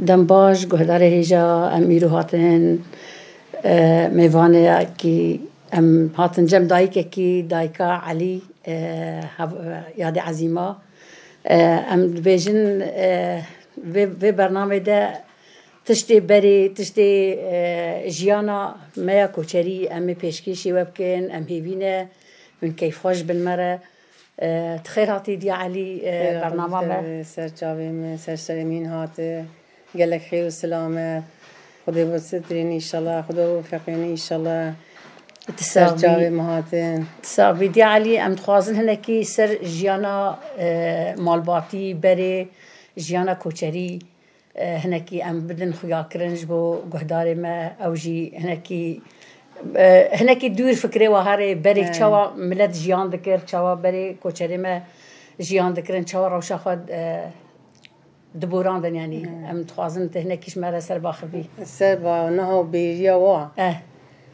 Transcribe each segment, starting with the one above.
دنباش گهدار هیجا امیرو هاتن میوانه کی ام هاتن جم دایک کی دایکا علی یاد عزیمه ام بیشن و برنامه ده تشتی بری تشتی جیانا میا کوچری ام پیشکشی وبکن ام هیوینه من کیف خوش بالمره تخیراتی دی علی برنامه ما سر جاویم سر سلمین هات قالك خير وسلامة خدي بسترين إن شاء الله خدي وفقيني إن شاء الله سر جاوي مهاتين تصابي دي علي أم تخازن هناكي سر جيانا مالباتي بري جيانا كوچري هناكي أم بدن خويا كرنج بو قهداري ما أوجي هناكي دور فكري وهاري بري چوا ملت جيان دكر چوا بري كوچري ما جيان دكرن چوا روشا خود دبوران دن يعني ام تخازن تهنا كيش مرة سر باخبي سر با نهو بيريا وا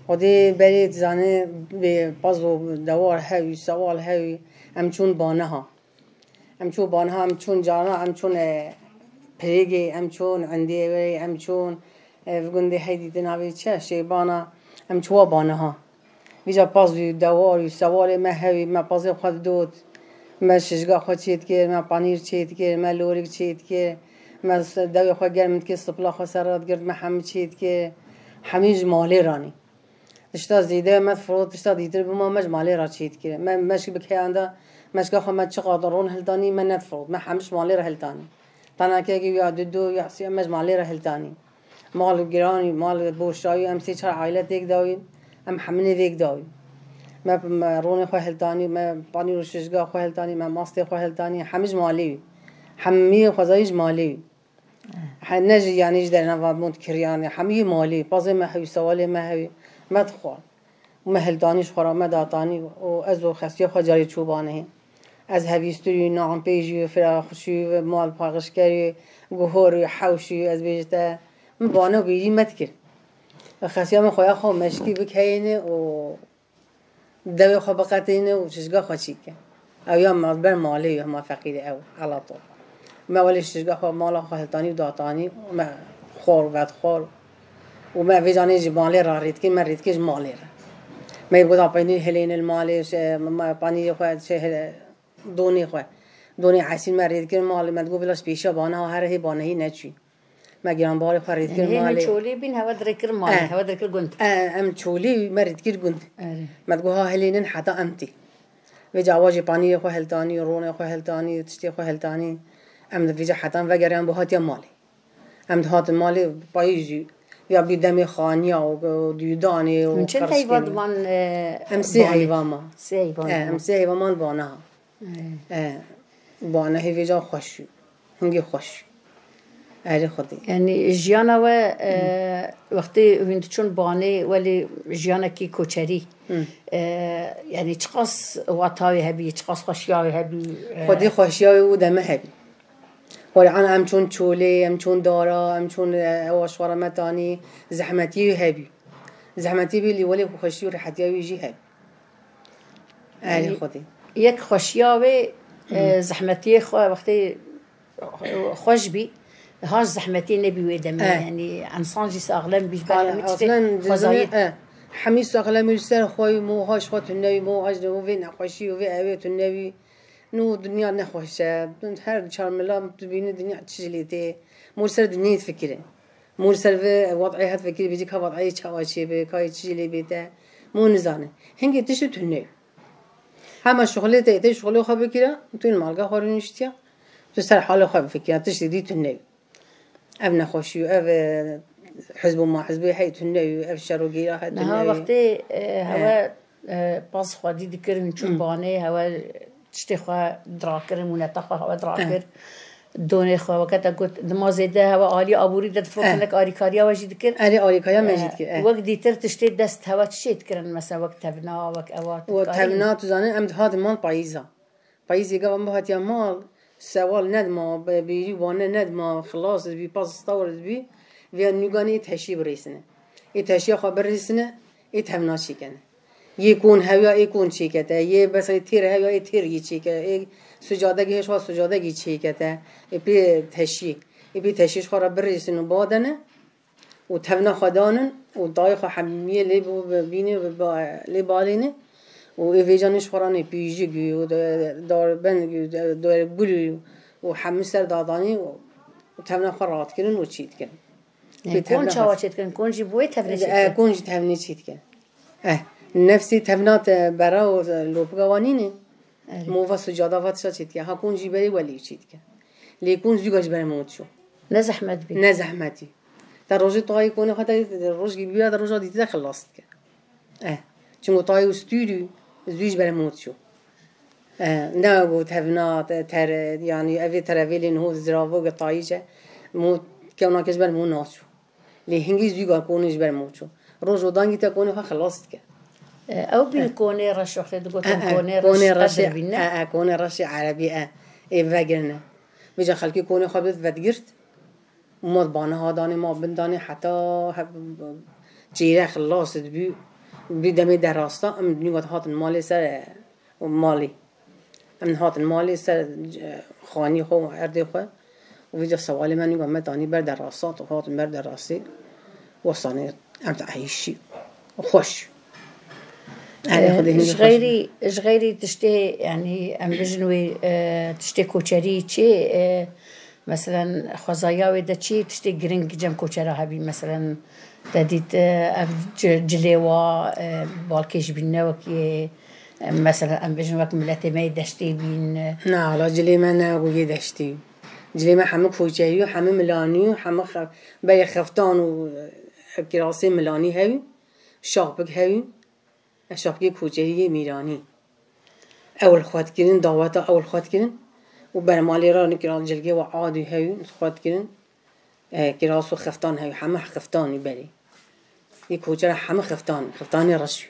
ودي بريد زاني ببازو دوار هاوي سوال هاوي ام چون بانها ام چون بانها ام چون جانا ام چون بريجي ام چون عندي بري ام چون بقولي هيدي دنابي چه شيبانا ام چوا بانها بيجا بازو دوار سوال ما هاوي ما بازو خود دود ما شجگاه خود چیت کرد ما پنیر چیت کرد ما لوریک چیت کرد ما دوی خود گرمت کرد سپلا خود سرات کرد ما همه چیت کرد همیش مالی رانی اشتا زیده ما فرود اشتا دیتر بما مش مالی را چیت کرد ما مش بکیاندا مش که خود ما چقدر رون هلتانی ما نتفرود ما همیش مالی را هلتانی تنها که یا دو یا سی مش مالی را هلتانی مال گرانی مال بوشایی هم سی چهار عائله دیگ داوین هم همه دیگ داوین ما روني خواه هلتاني ما باني وشجقا خواه هلتاني ما ماستي خواه هلتاني حميج مالي حمي خوزايج مالي نجي يعني يجدر نفا مونت كرياني حمي مالي بازي ما هوي سوالي ما هوي ما تخوان وما هلتانيش خورا ما داتاني وازو خسيا خواه جاري چوبانه از هفيستوري نعم بيجي فراخشي مال باغشكري وغهوري حوشي از بيجتا مبانه وبيجي متكر خسيا من خواه خواه مشكي بكهيني و دوی خو بقتینه و شجگاه خو چیکه او یا مادبر مالی یا ما فقیره او على طول ما ولی شجگاه خو مالا خو هلتانی و داتانی ما خور و خور و ما ویجانی جمالی را رید که من رید که جمالی را ما يبغى پنیر هلین المالی ما پنیر خو چه دونی عسین ما رید که مالی ما تقول بلاش بیشا بانه و هر هی بانه هی نچی ما گران باری خرید کر مالی چولی بین هوا درکر مالی هوا درکر گند ام چولی مرد کر گند ما تقول ها هلینن حتی امتی و جواجی پانی خو هلتانی رون خو هلتانی تشتی خو هلتانی ام دویجا حتی و گران بهات یا مالی ام هات مالی پاییزی یا بیدمی خانی و دیدانی و من چند حیوان من ام سی حیوان ما ام سی حیوان ما بانه بانه هیویجا خوشی هنگی خوش آره خودی يعني جيانا و وقتی وقتی چون بانه ولی جيانا کی کوچری يعني چقاس واتای هبی چقاس خوشیای هبی خودی خوشیای و دمه هبی ولی آن ام چون چوله ام چون دارا ام چون واشوار متانی زحمتی هبی زحمتی بیلی ولی خوشی و راحتی یجی هبی آره خودی یک خوشیای زحمتی خو وقتی خوش بی هاش زحمتي نبي ويدمي يعني عن صانجي سأغلم بيجبالي أصلاً فضايق حميس أغلم يرسل خوي مو هاش خاط النبي مو هاش نو فين أخوشي وفي أبيت النبي نو دنيا نخوشة هر شرملا تبين الدنيا تشجليته مرسل دنيا تفكره مرسل في وضعي هاد فكري بيجيك وضعي شواشي بكاي تشجلي بيته مو نزانه هنگي تشت النبي هما شغلته تي شغله خبر كده تو المالجا خارج نشتيا تسر حاله خبر فكرة تشتدي النبي ابن خوشي اف حزب ما حزبي حيت النبي اف شروقي راحت النبي ها وقتي هوا باص خدي ذكر من شبانه هوا تشتي خو دراكر منطقه هوا دراكر دوني خو وقت قلت دما زيده هوا عالي ابوري دد فوقك اريكاريا واجي ذكر اريكاريا ماجي ذكر وقت ديتر تشتي دست هوا تشي ذكرن مثلا وقت تبنا وقت اوات وتبنا تزاني ام هذا مال بايزا قام بهات يا مال سوال ندما بيجي وانا ندما خلاص بي باس استورد بي في نيغاني تهشي بريسنه يتهشي خبر ريسنه يتهمنا شي كان يكون هوا يكون شي كتا ي بس يتير هوا يتير شي كتا سجاده هيش سجاده شي كتا بي تهشي يبي تشيش خرا بريسن وبادنه وتهنا خدانن ودايخ حمية لي بيني لي بالينه وإيفيجانش خراني بيجي وداربن دار بلو وحمسر داداني وتهنا خرات كرن وتشيت كن. كون شاوشت كن كون جبوي تهنا كون جت تهنا تشيت كن. نفسي تهنات برا ولوبقوانينه. مو فسجادة فاتشت كن. هكون جبري ولي تشيت كن. ليكون زوجش برموتشو. نزحمت بي. نزحمتي. تروجي طاي كونه حتى تروجي بيا تروجي دي تخلصت كن. چون طاي وستوديو زوج برموتشو. ناقو تهنات تر يعني أبي ترافيلين هو زرافو قطعيجة مو كونا كجبر مو ناشو. لهنجي زوجا كونش برموتشو. روجو دانجي تكونه خلصت كن. أو بيكوني رش وقت تقولون كوني رش بينا كوني رش عربي فاجرنا بيجا خلكي كوني خبز فدقرت وما ضبانها داني ما بنداني حتى جيرة خلاص بدمي دراسة من وقت هات المالي سر ومالي من هات المالي سر خاني خو عردي خو وبيجا سوالي من يقول ما داني بر دراسات وهات بر دراسي وصاني أمت عايشي وخش إيش غيري تشتي يعني أم بجنوي تشتي كوتشري شيء مثلا خزايا وده شيء تشتي جرينج جم كوتشرا هبي مثلا تديت جليوا بالكيش بالنوكي مثلا أم بجنوك ملتي ما يدشتي بين لا لا جلي ما أنا ويدشتي جلي ما حمك كوتشري وحمك ملاني وحمك بيا خفتان وكراسي ملاني هاي شابك هاي شابكي كوچری میرانی اول خواد کردن دعوت اول خواد کردن و برمالی را نکرال جلگه و عادی هاي خواد کردن کراس و خفتان هاي همه خفتانی بری یک کوچر همه خفتانی رشو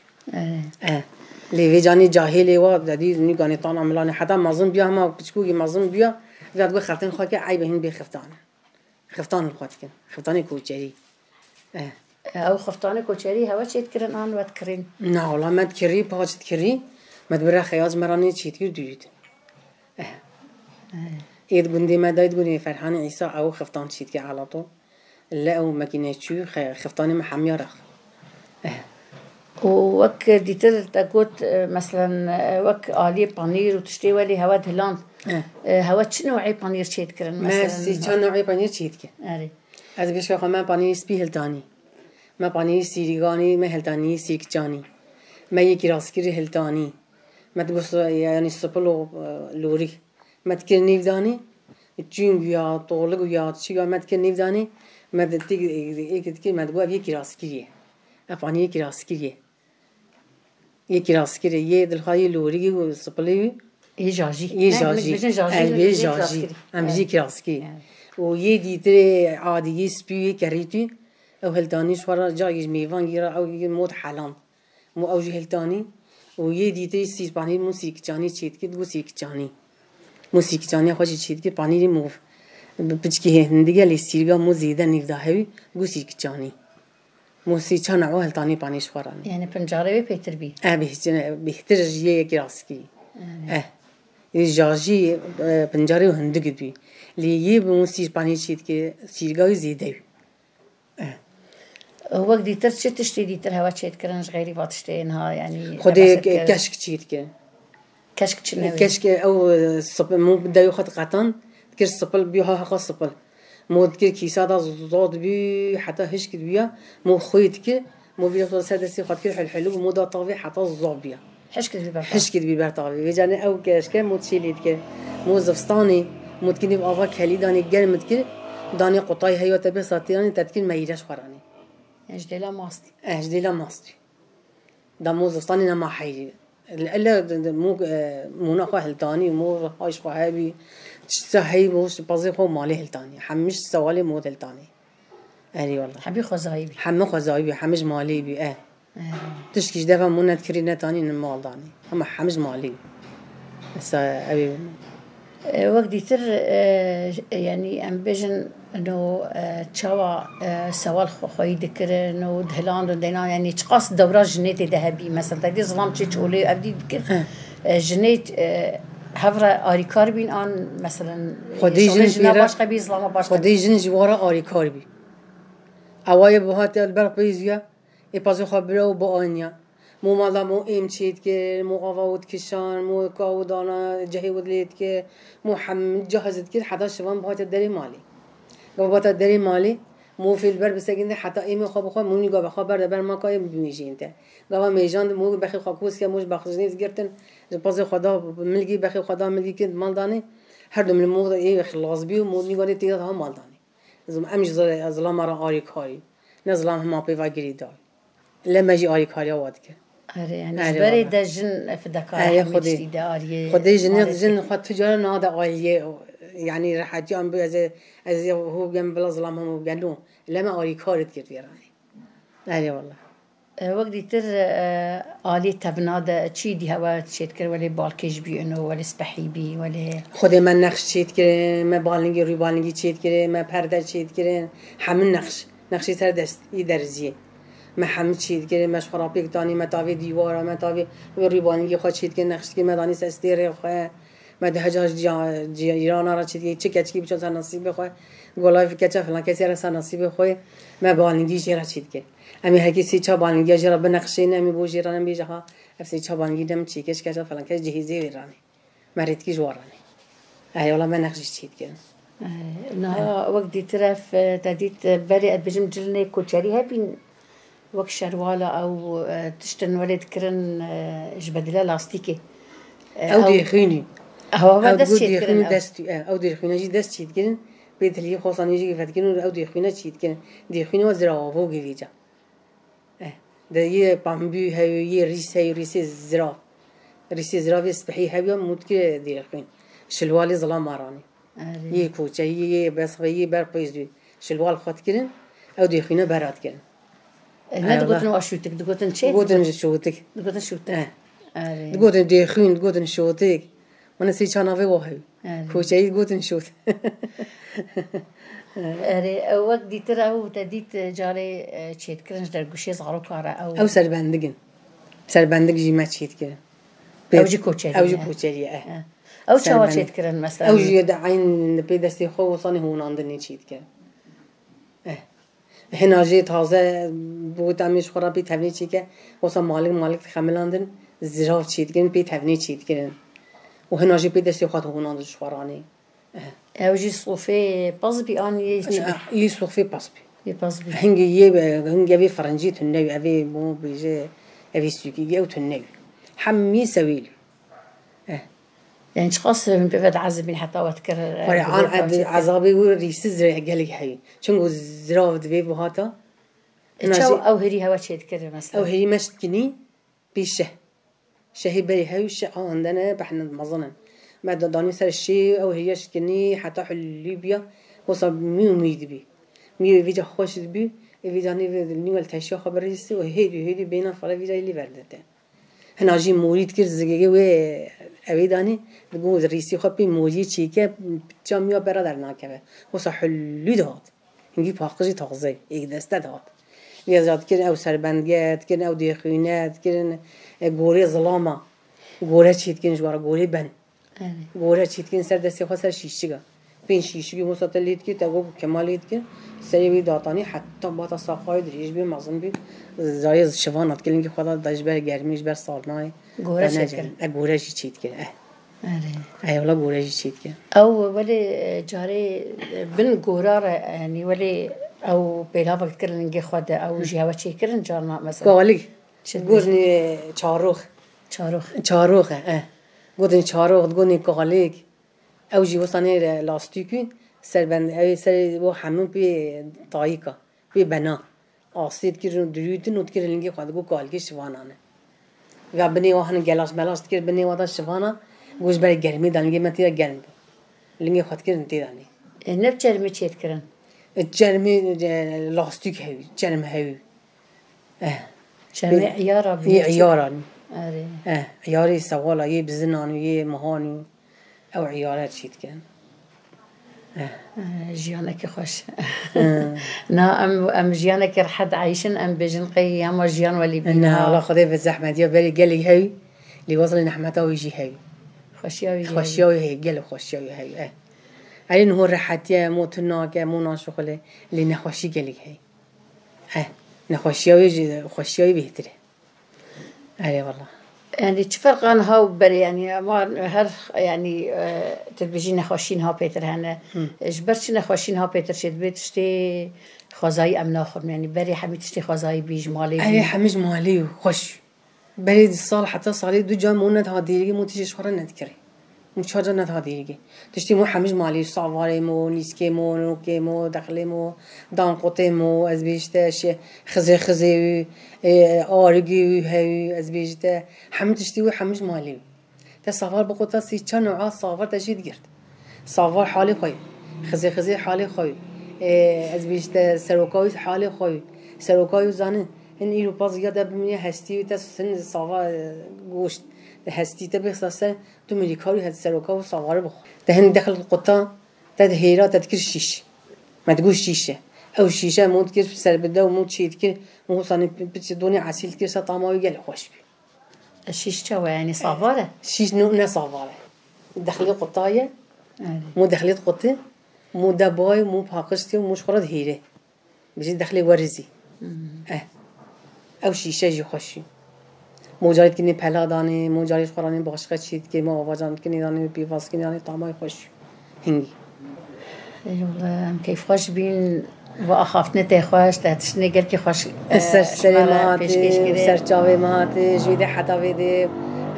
لیوی جانی جاهلی و دادی نیگانی تان عملانی حتی مازن بیا همه بچکوی مازن بیا وقت گو خفتن خواد که عیب هن بی خفتان خواد کردن خفتانی کوچری أو خفتاني كوتشري هوا شيء تكرن آن وتكرن. لا والله ما تكري باج تكري ما تبرع خياز مراني شيء تكرد. يد جندي ما دايد جندي فرحان عيسى أو خفتان شيء تكي على طول. لا أو ما كنا شو خفتاني محمي رخ. ووك ديتر تقول مثلا وك آلي بانير وتشتري ولي هوا دهلان. هوا شنو نوعي بانير شيء تكرن مثلا؟ ما شنو نوعي بانير شيء تكي. از بیش که خواهم پنیر سپیهلتانی، ما پنیر سیریگانی مهلتانی سیکچانی، ما یکی راسکری هلتانی، ما تبص يعني سپلو لوری، ما تکر نیفدانی، چون یا طولق یا چیکار ما تکر نیفدانی، ما تیگ ما تبوا یکی راسکریه، پنیر یکی راسکریه، یکی راسکریه یه دلخواه لوری و سپلی يجاجي يجاجي هم يجي راسكي ويدي عادي يسبي كريتي او هلتانيش ورا جاي ميفان غير او موت حالان مو اوجي هلتاني ويدي تي سي باني موسيقى جاني تشيت كي موسيقى جاني موسيقى جاني خوش تشيت كي باني مو بتشكي هنديه ليسيرغا مو زيدا نيفدا هي موسيقى جاني موسيقى جانا هلتاني بانيش ورا يعني بنجاري بيتر بي بيتر جي كراسكي جاجي بنجاري وهندق بي ليه بموسيقى باني تشيت كي سيرغا زيدا هو ديتر شو تشتري ديتر هوا تشيت كرنج غيري باتشتينها يعني خدي كشك تشيت كي كشك تشنوي كشك او صبل مو بدا ياخذ قطن كير صبل بيها خاص صبل مو كير كيسادا زود بي حتى هشك بيا مو خويت كي مو بياخذ سادسي خاطر كير حلو مو دا طاوي حتى الزوبيا حشكت بيبر طاوي بيجاني او كشك مو تشيليت كي مو زفستاني مو تكني بافا كلي داني قرمت كي داني قطاي هيو تبي ساتياني تتكين ما يجاش خراني جديلا ماستي جديلا ماستي دا مو زفستاني ما حي الا مو ناخو هلتاني مو هايش خواهبي تشتهي موش بازي خو مالي هلتاني حمش سوالي مو هلتاني اي والله حبي خزايبي حمو خزايبي حمش مالي بي تشكيش دفا مو نذكري نتاني نمال داني اما حمش مالي بس ابي وقت ديتر يعني ام بيجن انه تشاوا سوال خوي ذكر انه دهلان ودينا يعني تقاس دوره جنيتي ذهبي مثلا تدي ظلام تشولي ابدي ذكر جنيت هفرا آریکار بین آن مثلا خودی جن جنا باش قبی اسلام باش خودی جن جوارا آریکار بی اوای بهات البر پیزیا ای پس خبره و با آنیا مو مالا مو ایم چید که مو قواود کشان مو کاودانا جهی ودلیت که مو حمد جهزت که حتی شوان بهات دری مالی بهات دری مالی مو فی البر بسگنده حتی ایم خواب خواب مونی گاب خبر دبر ما کای میجین ته گاوا میجان مو بخی خاکوس که موش بخشنیز گرتن پس خدا ملگی بخی خدا ملگی که مال دانی هر دو من مو ای خلاص بی و مو میگه تیغ هم مال دانی زم امش ظلام را آریکاری نه ظلام هم پیوا گیری دار لما جی آریکاری واد که آره یعنی برای دجن فدکار خودی خودی جن خود تجار نادا عالیه يعني راح أجيهم از هو جنب بلا ظلام هم بينو لما آریکارت کرد ويراني أي والله وقت دیتر آلی تبناد چی دی هوا تشيت كر ولی بالكش بينو ولی سبحي بي ولی خودي ما نقش تشيت كر ما بالنجي روي بالنجي تشيت كر ما پرده تشيت كر همون نقشی سر دست يدرزيه ما هم تشيت كر مش خرابيك داني ما تاوي ديوارا ما تاوي روي بالنجي خود تشيت كر نقش كر ما داني سستير خو ما ده هجاج ایران را چی چه کچکی بچه سر نصیب خواه گلای فکر فلان کسی را سر نصیب خواه ما بالنگی جرا چید که امی هر کسی چه بالنگی جرا بنقشه نمی بو جیران بیجه ها افسی چه بالنگی دم چی کش کچا فلان کس جهیزی ایرانی مرید کی جوارانی ایالا من نقش چید که نه وقت دی طرف تدید بری ادبجم جلنه کوچری هبین وقت شروالا او تشتن ولد کرن جبدله لاستیکه او دیخینی هو ما دست شيء كرن او دي خوينا جي دست شيء كرن بيت اللي خاصني يجي فتكن او دي خوينا شيء كرن دي خوينا زراعه فوق فيجا ده يه بامبي هاي يه ريس زراعه يسبحي هاي موت كده دي خوين شلوالي ظلام ماراني يه كوچه يه بس غي بر بيزوي شلوال خاط كرن او دي خوينا برات كرن نه دقتن واشوتك دقتن چه دقتن شوتك دقتن شوتك دقتن دي خوين دقتن شوتك من سی چاناوی واهی کوچه‌ای گوتن شد اره وقت دیتر او تدیت جاره چیت کرنش در گوشه زارو کاره او سربندگ جی ما چیت کرن او جی کوچری او چاوا چیت کرن مثلا او جی دعین به دستی خو وصانی هوناندنی چیت کرن هنا جی تازه بود امیش خورا بی تبنی چی که وصا مالک خملاندن زراف چیت کرن بی تبنی چیت کرن و هنا جی پیدستی خواهد هونان دشوارانی. او جی صوفی باز بی آن یه صوفی باز بی. باز بی. هنگی بی فرنجی تنوی اوی مو بیجه اوی سوکی او تنوی. همی سویل. يعني شخص بيبعد عذب من حتى وتكرر ولا عن عذابي وريس زرع قالك هاي شنو زراف دبي بهاتا او هري هوا شيء تكرر مثلا او هري مشتكني بيشه شهي بري هاي الشقة عندنا بحنا مظنا ما داني سر الشيء او هي شكني حتى حل ليبيا وصل ميد بي ميو فيجا خوش بي فيجاني نيول تاشيا خبريسي وهيدي بينا فلا فيجا اللي بردته هنا جي موريد كير زجاجي و اوی دانی دگوز ریسی خوبی موجی چی که جامیا برادر ناکه واسه حلی داد اینگی پاکجی تازه یک دسته داد نیازات کردن او سربندیت کردن او دیخوینت کردن گوری ظلاما گوره چیت کردن جوار گوری بن گوره چیت کردن سر دستی خواست سر شیشگا بین شیشگی مستطیلیت کی تگو کمالیت کی سری بی داتانی حتی با تصاقای دریج بی مازن بی زای شوانات کلین که خدا داشبر گرمیش بر سالنای گوره چیت کنه ایولا گوره چیت کنه او ولی جاری بن گورار یعنی ولی او بیلا وقت کردن که خدا او جیهوا چی کردن جارنا مثلا قالی گورنی چاروخ گورنی چاروخ گورنی قالی او جیوسانه لاستیکی سربند اوی سر و همون بی تاییکا بی بنا آسید کردن دریوتی نوت کردن که خدا گو قالگی شوانانه و بنی واهن گلاس ملاس کرد بنی وادا شوانا گوش برای گرمی دانگی من تیرا گرم لینگی خود کردن تیرانی نب جرمی چیت کردن جرمی لاستیک هایی جرم هایی جرمی عیارا یه عیارانی عیاری سوالا یه بزنانی یه مهانی او عیارات چیت کردن جيانك خوش نا ام جيانك رحد عايشن ام بجن قيام جيان ولي بينا الله خدي بالزحمه دي بالي قال لي هاي اللي وصل نحمته ويجي هاي خوشیای هی گل خوشیای هی علی نه راحتیه مو تناگه مو ناشغله لی نخوشی گلی هی خوشیای بهتره علی والله يعني چه فرق عنها وبري يعني ما هر يعني تبجي نخوشين ها بيتر هنا اجبرش نخوشين ها بيتر شد بيتشتي خزاي ام ناخر يعني بري حمي تشتي خزاي بيج مالي اي حميج مالي وخش بري الصال حتى صالي دو جام مو ند هاديري مو تجي شهر نذكري مو شهر ند هاديري تشتي مو حميج مالي صواري مو نيسكي مو نوكي مو دخلي مو دان قطي مو از بيشتاش خزي آرگی هی از بیشتر همه تشتی و همش مالی تا سوار بقطع سی چند نوع سوار تجید گرد سوار حالی خوی خزی حالی خوی از بیشتر سرکای حالی خوی سرکای زنه این ایرو باز یاد بمیه هستی و تا سن سوار گوشت هستی تا بخصاصه تو ملیکاری هست سرکای سوار بخو دهن داخل القطع تا هیرا تذکر شیش ما تقولش شیشه او شیشه مود كير سر بده و مود شيت كير مو صاني بتدوني عسيل كير سطامه ويقل خوش بي الشيش شو يعني صافاره شيش نوع صافاره دخلي قطايه مو دخلي قطه مو دباي مو باقشتي ومو شخرد هيره بيجي دخلي ورزي او شيشه جي خوشي مو جاريت كني بلا داني مو جاريت خراني باشقه شيت كي ما واجان كني داني بيواس كني داني طعمه خوش هنگي والله كيف خوش بين وأخاف نتي خوش تاتشني قال كي خوش سر ماهاتي سر جاوي ماهاتي جويدة حتى بيدي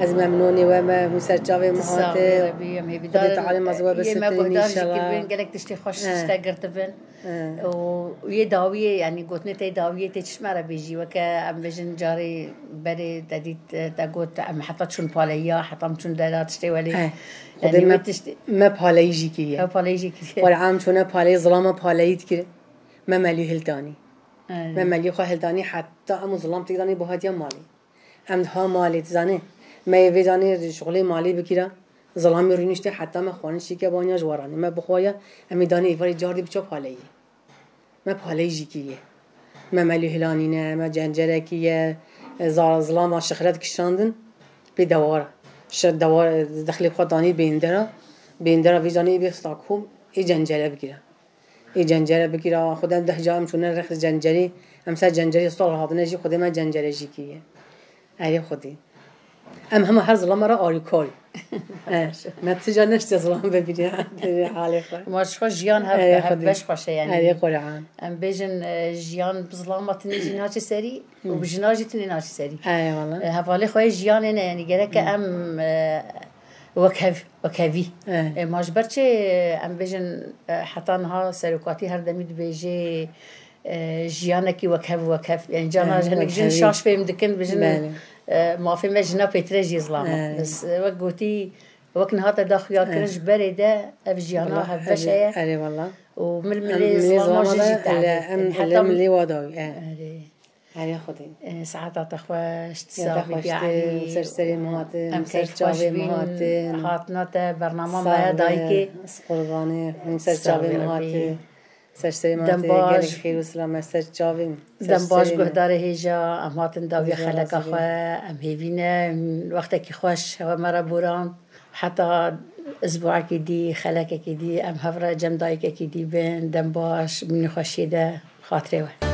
از ممنوني وما هو سر جاوي ماهاتي بدي تعلم مزوى بس تريني إن شاء الله قالك تشتي خوش تشتاقرت بن ويا داوية يعني قلت نتي داوية تشمر بيجي وكا أم بيجن جاري بري تديت تقول أم حطت شون باليا حطم شون دلات تشتي ولي يعني ما بالي يجي كيه ما بالي يجي كيه والعام شونه بالي ظلامة بالي تكره ما مالي هلتاني ما مالي خو هلتاني حتى أم ظلام تقدرني بهادية مالي أم ها مالي تزاني ما يفيداني شغلي مالي بكرة ظلامي رينشتي حتى ما خوانشي كبانيا جواراني ما بخوايا أمي داني إفاري جاردي بچو بالي ما بالي جيكيه ما مالي هلانينا ما جنجركيه ظلام شخرات كشاندن بدوار شد دوار دخلي خداني بيندرا فيجاني بيستاكم إيه جنجرة بكرة إيه جنجرة بكرة خدام ده جام شونا رخ جنجري أمسا جنجري صار هذا نجي خدام ما جنجرة جيكيه أيه خدي هم هر ظلام را آریکاری ما تجانش ظلام ببینی حالی خود ماش خوش جیان هفش خوشه يعني هذه قرعان ام بيجن جيان بظلامات نجيناش سري وبجناجي تنيناش سري اي والله هفالي خوي جيان يعني جرك ام وكافي ماش برشة ام بيجن حتى نها سرقاتي هر دميد بيجي جيانكي وكاف يعني جانا جن شاش فيم دكن بيجن ما في مجنا بيترجي ظلامه بس وقتي وكن هذا داخل كرج بريده افجيانا هفشيه اي والله ومن ظلامه جيت حتى من اللي وضعي اي خدي ساعات تخواش تصاوي يعني سرسري مهاتن سرجاوي مهاتن هاتنا برنامج ما دايكي قرباني سرجاوي مهاتن سرسري مهاتن قال خير وسلامة سرجاوي دنباش قهدار هيجا ام هاتن داوي خلق اخوا ام هيفينا وقتك خوش هوا مرا بوران حتى اسبوع كدي خلق كدي ام هفرا جم دايك كدي بين دنباش من خوشيده خاطره